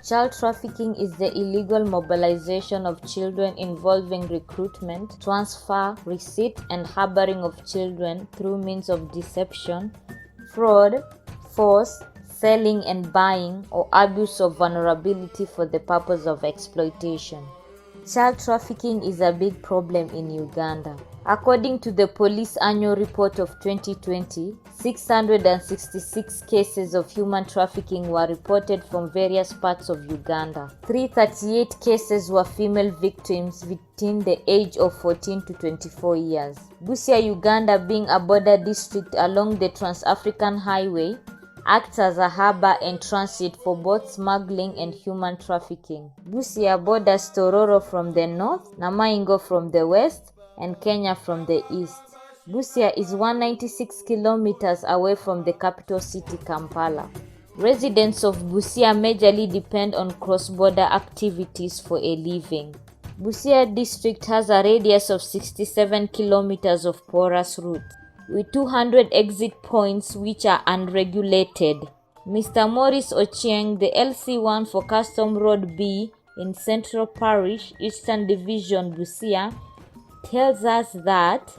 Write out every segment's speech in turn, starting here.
Child trafficking is the illegal mobilization of children involving recruitment, transfer, receipt, and harboring of children through means of deception, fraud, force, selling and buying, or abuse of vulnerability for the purpose of exploitation. Child trafficking is a big problem in Uganda. According to the police annual report of 2020, 666 cases of human trafficking were reported from various parts of Uganda. 338 cases were female victims within the age of 14 to 24 years. Busia, Uganda, being a border district along the Trans-African Highway, acts as a harbor and transit for both smuggling and human trafficking. Busia borders Tororo from the north, Namaingo from the west, and Kenya from the east. Busia is 196 kilometers away from the capital city, Kampala. Residents of Busia majorly depend on cross-border activities for a living. Busia district has a radius of 67 kilometers of porous route, with 200 exit points which are unregulated. Mr. Morris Ochieng, the LC1 for Custom Road B in Central Parish, Eastern Division, Busia, tells us that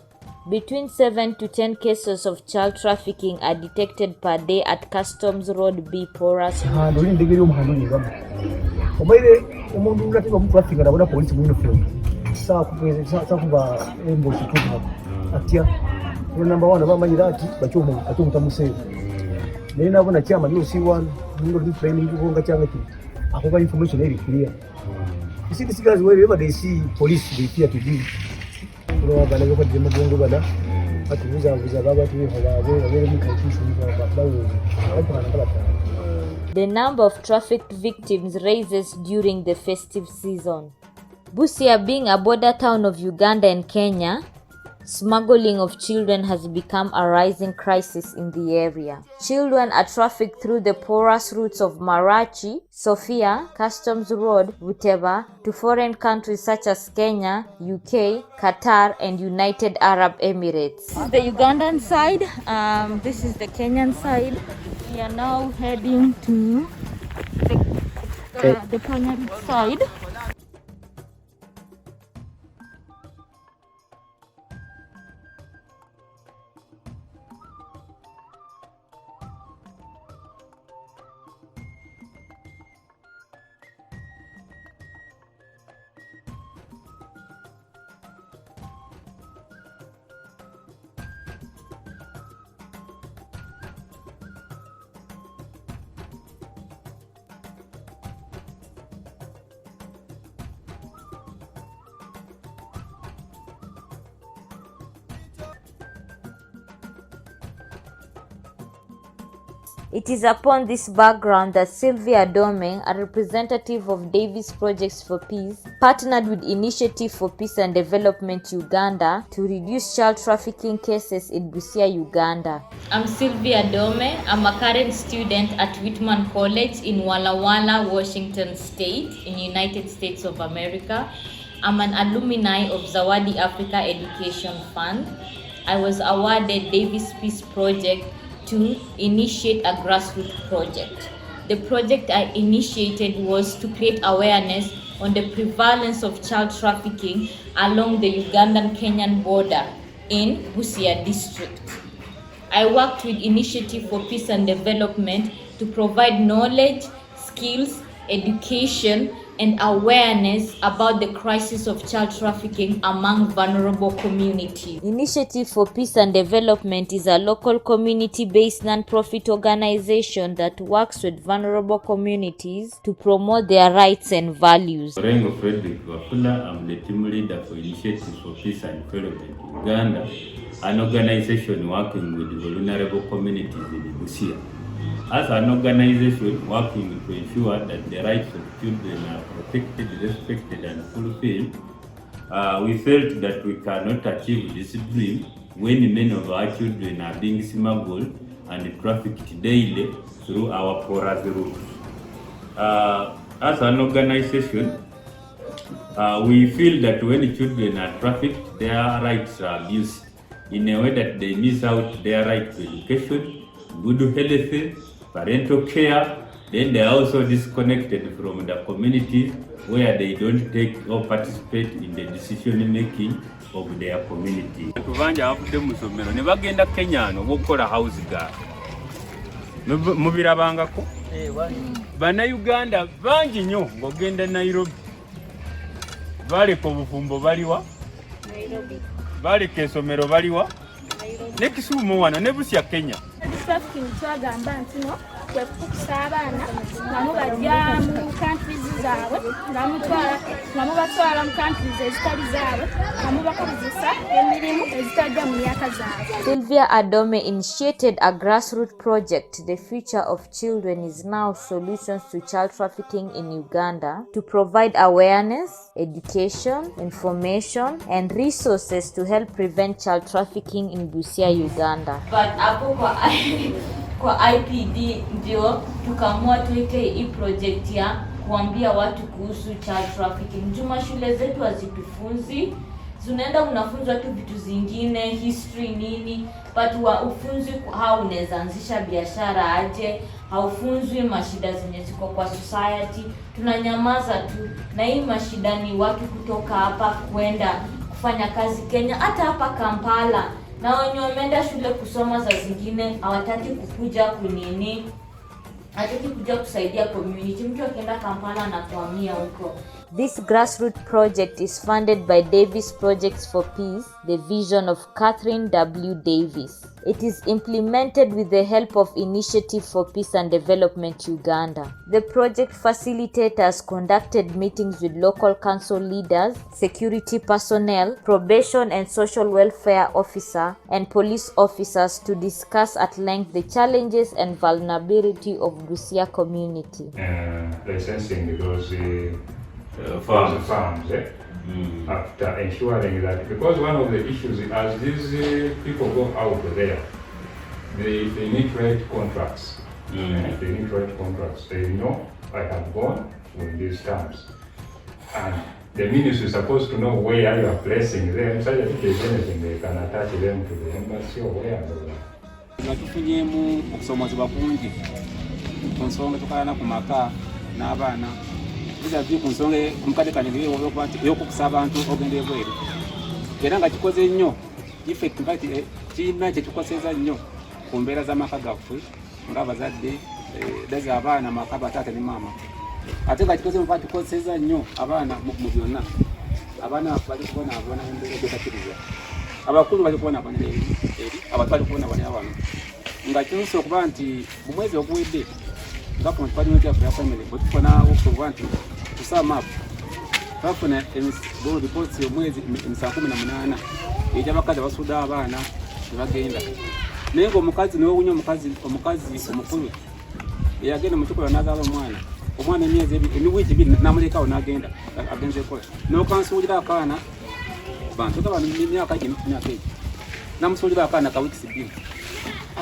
between 7 to 10 cases of child trafficking are detected per day at Customs Road B porous route. Number one about Manirati, but you don't say. Then I want to chairman, you see one, you will be planning to go to Chamaki. I hope information very clear. You see, these guys, wherever they see police, they fear to be. The number of trafficked victims rises during the festive season. Busia, being a border town of Uganda and Kenya, smuggling of children has become a rising crisis in the area. Children are trafficked through the porous routes of Marachi, Sofia, Customs Road, Buteba, to foreign countries such as Kenya, UK, Qatar, and United Arab Emirates. This is the Ugandan side. This is the Kenyan side. We are now heading to the Kenyan side. It is upon this background that Sylvia Dome, a representative of Davis Projects for Peace, partnered with Initiative for Peace and Development Uganda to reduce child trafficking cases in Busia, Uganda. I'm Sylvia Dome. I'm a current student at Whitman College in Walla Walla, Washington State, in United States of America. I'm an alumni of Zawadi Africa Education Fund. I was awarded Davis Peace Project to initiate a grassroots project. The project I initiated was to create awareness on the prevalence of child trafficking along the Ugandan-Kenyan border in Busia district. I worked with Initiative for Peace and Development to provide knowledge, skills, education, and awareness about the crisis of child trafficking among vulnerable communities. Initiative for Peace and Development is a local community-based non-profit organization that works with vulnerable communities to promote their rights and values. Rengo Frederick Wafula, I'm the team leader for Initiative for Peace and Development Uganda, an organization working with vulnerable communities in Busia. As an organization working to ensure that the rights of children are protected, respected, and fulfilled, we felt that we cannot achieve this dream when many of our children are being smuggled and trafficked daily through our porous routes. As an organization, we feel that when children are trafficked, their rights are abused in a way that they miss out their right to education, good health, parental care, Then they are also disconnected from the communities where they don't take or participate in the decision making of their community. Tubanja avude mu somero ne bagenda Kenya no bokola house girl. Mubirabangako? Bana Uganda bangi nnyo ng'ogenda Nairobi. Baleka obufumbo baliwa? Nairobi. Baleka essomero baliwa? Nairobi. Ne Kisumu wano ne Busia Kenya. Trafficking twagamba nti no kwekukusa abaana nga mubajja mu countries zaabwe nga mubatwala mu countries ezitali zaabwe nga mubakozesa emirimu ezitajja mu myaka zaabwe. Sylvia Adome initiated a grassroots project, The Future of Children is Now Solutions to Child Trafficking in Uganda, to provide awareness, education, information, and resources to help prevent child trafficking in Busia, Uganda. But kwa IPD ndio tukamua tuweke hii project ya kuambia watu kuhusu child trafficking. Juma shule zetu hazitufunzi, unaenda unafunzwa tu vitu zingine, history nini, but ufunzwi how unaweza anzisha biashara aje, haufunzwi mashida zenye ziko kwa society. Tunanyamaza tu, na hii mashida ni watu kutoka hapa kwenda kufanya kazi Kenya, hata hapa Kampala. Na wenye wameenda shule kusoma za zingine hawataki kukuja kunini, hataki kuja kusaidia community. Mtu akienda Kampala na kuhamia huko. This grassroots project is funded by Davis Projects for Peace, the vision of Kathryn W. Davis. It is implemented with the help of Initiative for Peace and Development Uganda. The project facilitators conducted meetings with local council leaders, security personnel, probation and social welfare officer, and police officers to discuss at length the challenges and vulnerability of Busia community. Licensing those farms, after ensuring that, because one of the issues is as these people go out there, they need to write contracts. They need to write contracts. They know I have gone with these terms. And the ministry is supposed to know where you are placing them, so that if there's anything they can attach them to the embassy or wherever. Natufunyemu okusomozebwa kungi ku nsonga tukalana ku maka n'abaana bizavi ku nsonga omukadde kanigire y'okukusa abantu ogenda ebweru era nga kikoze nnyo effect mpati kirina kye kikoseza nnyo ku mbeera z'amaka gaffe ng'abazadde dazi abaana maka bataata ne maama ate nga kikoze mpati kikoseza nnyo abaana mu byonna abaana bali kubona embeera gyetakkiriza abakulu bali kubona abonera eri abato bali kubona abonera wano nga kinso okuba nti mu mwezi oguwedde nga ku department ya family bwetufuna okuba nti tusama twafuna reports y'omwezi 718 egy'abakazi abasudde abaana tebagenda naye ng'omukazi niwewunya omukazi omukulu eyagenda mu kikola n'azaala omwana emyezi emiwiki 2 n'amulekaawo n'agenda agenze ekola n'okansuulira akaana bantu kabano myaka egi namusuulira akaana ka weeks 2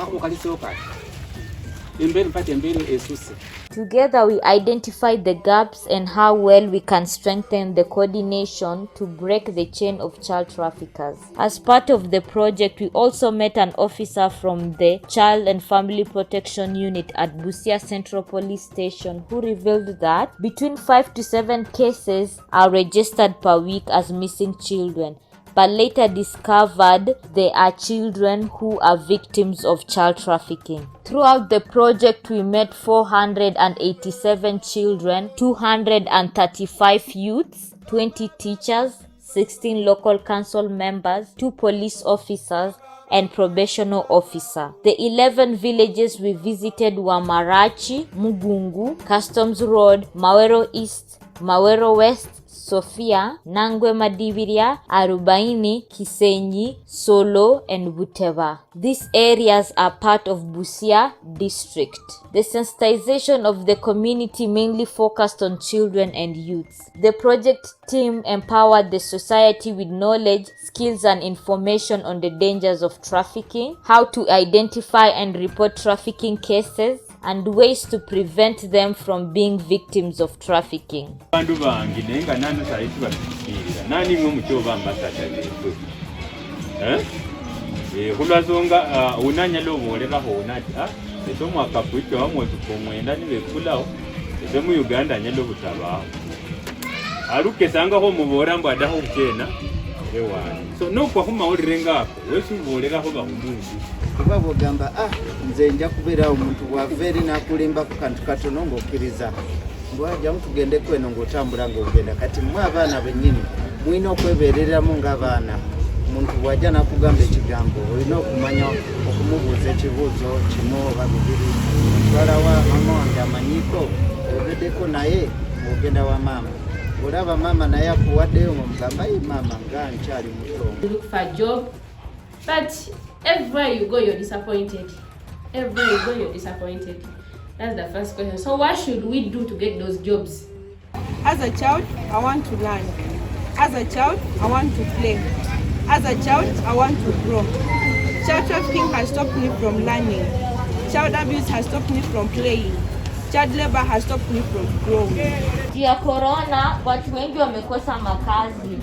ako kaliseo kati embeera esuse. Together we identified the gaps and how well we can strengthen the coordination to break the chain of child traffickers. As part of the project, we also met an officer from the Child and Family Protection Unit at Busia Central Police Station who revealed that between 5 to 7 cases are registered per week as missing children, but later discovered they are children who are victims of child trafficking. Throughout the project, we met 487 children, 235 youths, 20 teachers, 16 local council members, 2 police officers, and probational officer. The 11 villages we visited were Marachi, Mugungu, Customs Road, Mawero East, Mawero West, Sofia, Nangwe Madibiria, Arubaini, Kisenyi, Solo, and Buteba. These areas are part of Busia district. The sensitization of the community mainly focused on children and youths. The project team empowered the society with knowledge, skills, and information on the dangers of trafficking, how to identify and report trafficking cases, and ways to prevent them from being victims of trafficking. Bandu bangi nenga nanu saiti basikirira nani mwe muchoba ambassador lefu kulwazonga unanya lobo oleba ho nati eto mwaka kuito wa mwezi kumwenda nibekulawo eto mu Uganda nyendo butabaho aluke sanga ho mubora mbu adaho kena ewani so no kwa huma olirengako wesu boleraho bahumundu kuba bogamba nze nja kubeera omuntu waveri nakulimba ku kantu katono ng'okkiriza mbwaja mutugende kweno ng'otambula ng'ogenda kati mwe abaana bennyini mwina okwebeereramu ng'abaana omuntu bw'ajja nakugamba ekigambo olina okumanya okumubuuza ekibuuzo kimu oba bibiri otwala wa mama wange amanyiiko obeddeko naye ng'ogenda wa maama olaba maama naye akuwaddeyo ng'omugamba yi maama nga nkyali muto. Look for a job, but everywhere you go you're disappointed. Everywhere you go you're disappointed. That's the first question. So what should we do to get those jobs? As a child, I want to learn. As a child, I want to play. As a child, I want to grow. Child trafficking has stopped me from learning. Child abuse has stopped me from playing. Child labor has stopped me from growing. Ya corona, watu wengi wamekosa makazi.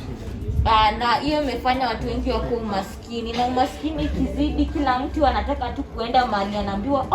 Na hiyo imefanya watu wengi wako umaskini. Na umaskini kizidi, kila mtu anataka tu kuenda mahali anaambiwa,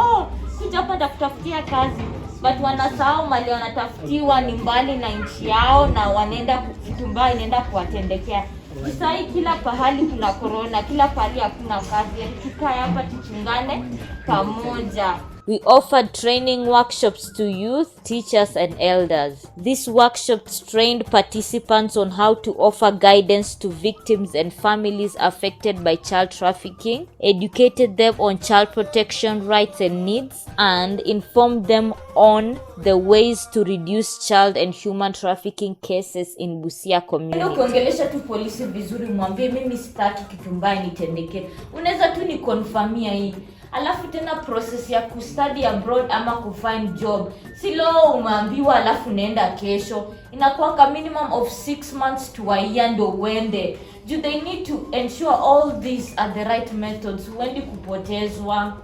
kuja hapa kutafutia kazi. But wanasahau mahali wanatafutiwa ni mbali na nchi yao na wanaenda kutumbaa inaenda kuwatendekea. Sasa kila pahali kuna corona, kila pahali hakuna kazi. Tukae hapa tuchungane pamoja. We offered training workshops to youth, teachers, and elders. These workshops trained participants on how to offer guidance to victims and families affected by child trafficking, educated them on child protection rights and needs, and informed them on the ways to reduce child and human trafficking cases in Busia community. Kuongelesha tu polisi vizuri, mwambie mimi sitaki kitu mbaya nitendeke. Unaweza tu ni confirmia hii. Alafu tena process ya kustudy abroad ama kufind job. Si leo umeambiwa alafu nenda kesho. Inakuwa minimum of 6 months to a year ndo uende. They need to ensure all these are the right methods. Huendi kupotezwa.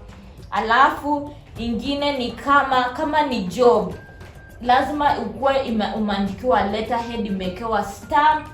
Alafu ingine ni kama ni job. Lazima ukuwe umeandikiwa letterhead, imekewa stamp.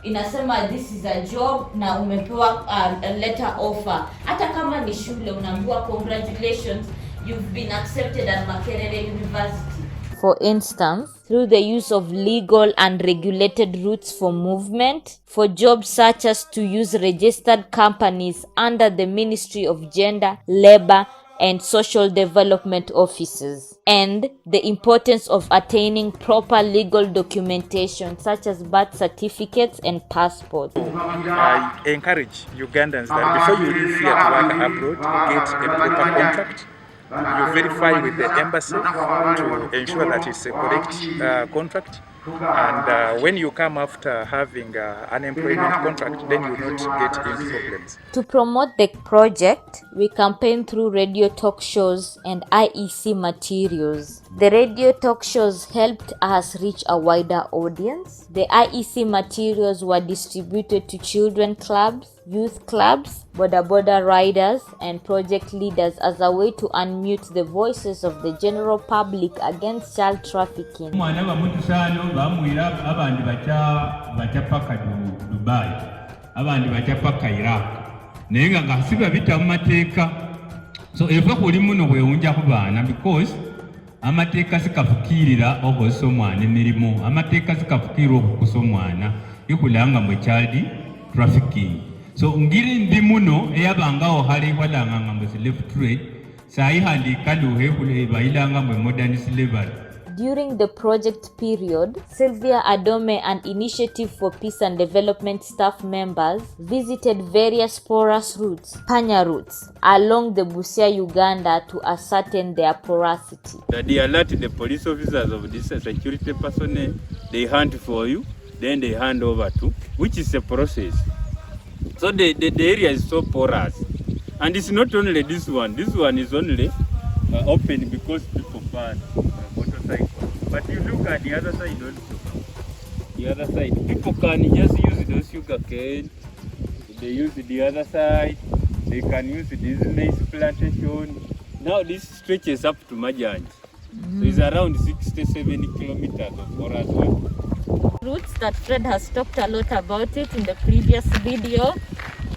Inasema this is a job na umepewa a letter offer. Hata kama ni shule unaambiwa congratulations, you've been accepted at Makerere University. For instance, through the use of legal and regulated routes for movement, for jobs such as to use registered companies under the Ministry of Gender, Labor, and Social Development Offices, and the importance of attaining proper legal documentation such as birth certificates and passports. I encourage Ugandans that before you leave here to work abroad, get a proper contract. You verify with the embassy to ensure that it's a correct contract. And when you come after having an employment contract, then you will not get into problems. To promote the project, we campaign through radio talk shows and IEC materials. The radio talk shows helped us reach a wider audience. The IEC materials were distributed to children clubs, youth clubs, boda riders, and project leaders as a way to unmute the voices of the general public against child trafficking. Bamwira abandi bacha paka Dubai, abandi bacha paka Iraq. Nenga ngasiba bita mu mateeka. So eva kuli muno bwe unja kubana because amateeka sikafukirira okoso mwana emirimo. Amateeka sikafukirira okukosa omwana ikulanga mu child trafficking. So ngiri ndi muno eyabangawo hali walanga ngambo left trade sai handi kaluhe kule bailanga mu modern slavery. During the project period, Sylvia Adome and Initiative for Peace and Development staff members visited various porous routes, Panya routes, along the Busia, Uganda to ascertain their porosity. They alert the police officers of this security personnel, they hunt for you, then they hand over to, which is a process. So the area is so porous. And it's not only this one is only open because people burn motorcycles. But you look at the other side also. The other side, people can just use those sugar cane. They use the other side. They can use this maize plantation. Now this stretches up to Majanj. So it's around 67 kilometers of forest work. Routes that Fred has talked a lot about it in the previous video.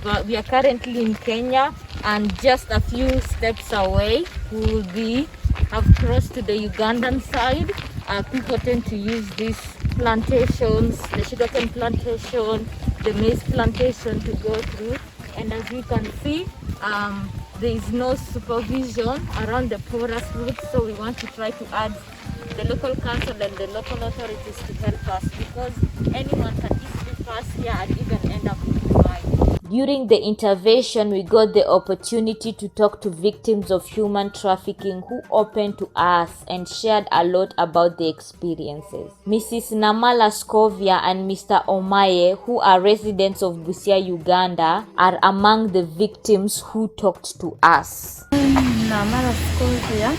but we are currently in Kenya, and just a few steps away we will have crossed to the Ugandan side. People tend to use these plantations, the sugarcane plantation, the maize plantation to go through, and as we can see, there is no supervision around the porous route, so we want to try to add the local council and the local authorities to help us, because anyone can easily pass here and even end up in the mine. During the intervention, we got the opportunity to talk to victims of human trafficking who opened to us and shared a lot about the experiences. Mrs. Namala Scovia and Mr. Omaye, who are residents of Busia, Uganda, are among the victims who talked to us. Namala Scovia,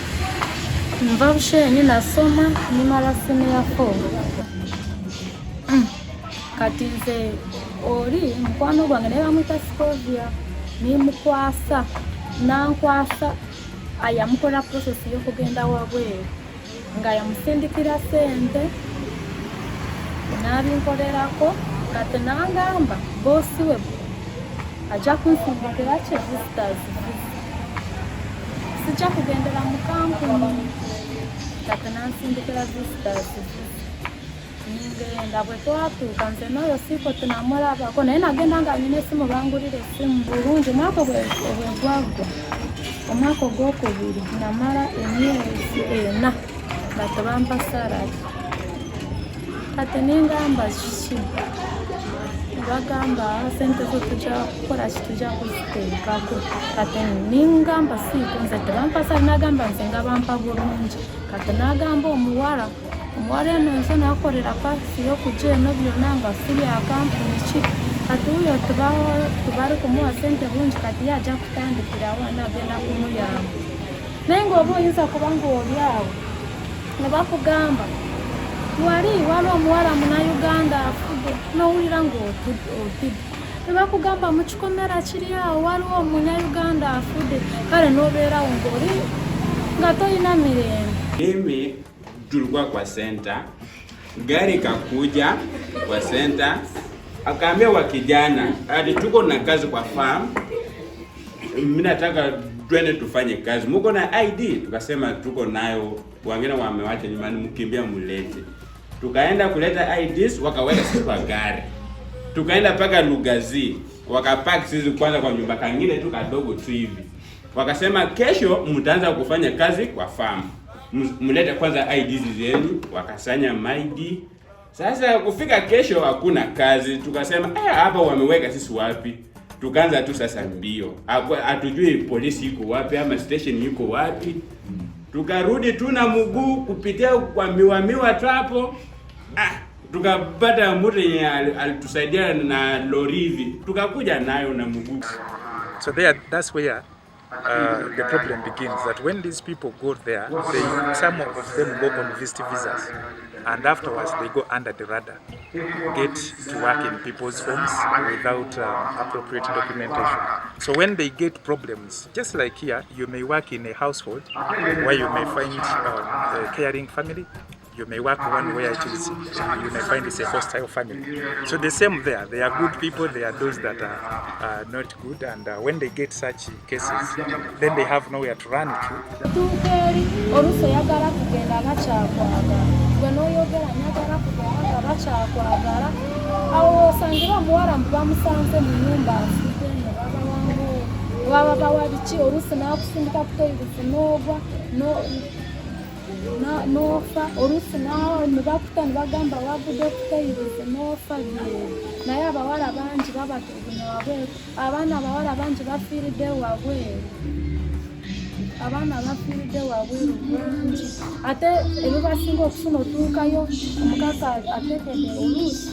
mbabushenyi nasoma nimala senior 4. Kati nze oli mukwano gwange naye bamwita Scovia nimukwasa nankwasa ayamukola process y'okugenda wabweru nga yamusindikira sente nabinkolerako kati nangamba bosi we ajja kunsindikira kye visitors sijja kugendera mu kampuni kati nansindikira visitors ningenda bwe twatuuka nze n'oyo siiko tunamulabako naye nagenda nga nyina essimu bangulira essimu bulungi omwaka bwe gwagwa omwaka ogwokubiri namala emyezi 4 nga tebampa salari kati ningamba kiki bagamba sente zo tujja kukola kitujja kuziteekako kati ningamba siiko nze tebampa salari nagamba nze nga bampa bulungi kati nagamba omuwala eno nze nakolera pasi y'okujja eno byonna nga siri akampuni ki kati uyo tubali kumuwa sente bungi kati ye ajja kutandikirawo anagenda kumuyamba naye ng'oba oyinza kubanga oli awo ne bakugamba waliwo omuwala Munnayuganda afudde n'owulira ng'otidde ne bakugamba mu kikomera kiri awo waliwo Omunnayuganda afudde kale n'obeerawo ng'oli nga toyina mirembe. Tulikuwa kwa center, gari kakuja kwa center, akaambia wa kijana, ati tuko na kazi kwa farm, mimi nataka twende tufanye kazi. Muko na ID? Tukasema tuko nayo, wengine wamewacha nyumbani, mkimbia mulete. Tukaenda kuleta IDs, wakaweka sisi kwa gari. Tukaenda paka Lugazi, wakapack sisi kwanza kwa nyumba kangine tu kadogo tu hivi. Wakasema kesho mtaanza kufanya kazi kwa farm. Mulete kwanza IDs zenu, wakasanya ID. Sasa kufika kesho hakuna kazi, tukasema hapa wameweka sisi wapi? Tukaanza tu sasa mbio. Hatujui polisi iko wapi ama station iko wapi. Tukarudi tu na mguu kupitia kwa miwa trapo. Tukapata mtu yenye alitusaidia na lori hivi. Tukakuja nayo na mguu. So that's where the problem begins, that when these people go there, some of them go on visit visas, and afterwards they go under the radar, get to work in people's homes without appropriate documentation. So when they get problems, just like here, you may work in a household where you may find a caring family. You may work one where it is, you may find it's a hostile family. So the same there. They are good people, they are those that are not good, and when they get such cases, then they have nowhere to run to. nofa oluusi nawo ne bakuta ne bagamba wabudde okutayiriza nofa naye abawala bangi babatuguna wabweru abaana abawala bangi bafiiridde wabweru bangi ate ebibasinga okufuna otuukayo omukazi atekedde oluusi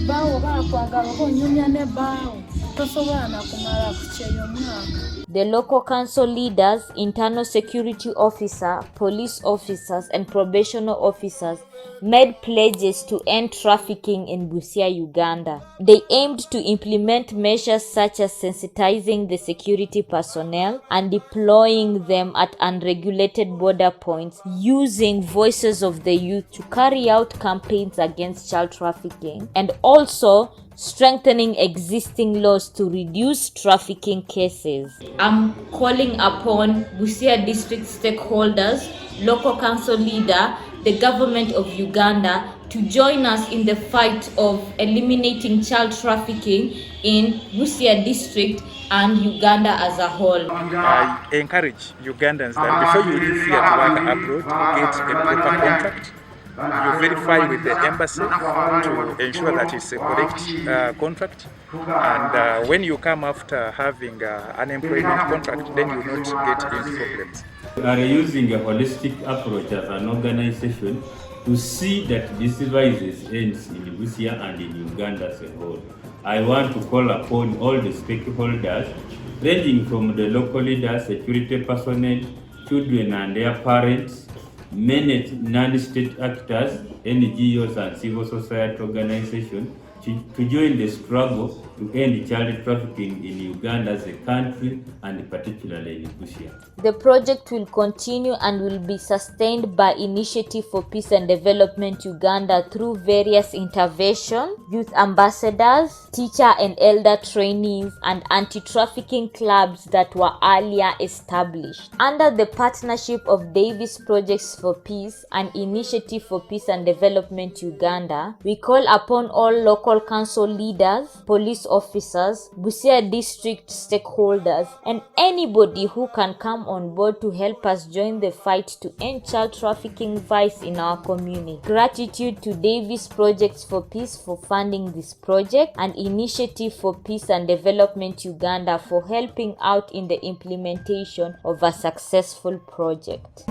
baawo bakwagala oba onyumya ne baawo tosobola nakumala kukyeyo mwaka. The local council leaders, internal security officer, police officers, and probational officers made pledges to end trafficking in Busia, Uganda. They aimed to implement measures such as sensitizing the security personnel and deploying them at unregulated border points, using voices of the youth to carry out campaigns against child trafficking, and also strengthening existing laws to reduce trafficking cases. I'm calling upon Busia district stakeholders, local council leader, the government of Uganda to join us in the fight of eliminating child trafficking in Busia district and Uganda as a whole. I encourage Ugandans that before you leave here to work abroad, get a proper contract. You verify with the embassy to ensure that it's a correct contract. And when you come after having an employment contract, then you will not get into problems. We are using a holistic approach as an organization to see that this vices ends in Busia and in Uganda as a whole. I want to call upon all the stakeholders, ranging from the local leaders, security personnel, children and their parents, many non-state actors, NGOs and civil society organizations to join the struggle to end child trafficking in Uganda as a country and particularly in Busia. The project will continue and will be sustained by Initiative for Peace and Development Uganda through various interventions, youth ambassadors, teacher and elder trainees, and anti-trafficking clubs that were earlier established. Under the partnership of Davis Projects for Peace and Initiative for Peace and Development Uganda, we call upon all local council leaders, police officers, Busia district stakeholders, and anybody who can come on board to help us join the fight to end child trafficking vice in our community. Gratitude to Davis Projects for Peace for funding this project and Initiative for Peace and Development Uganda for helping out in the implementation of a successful project.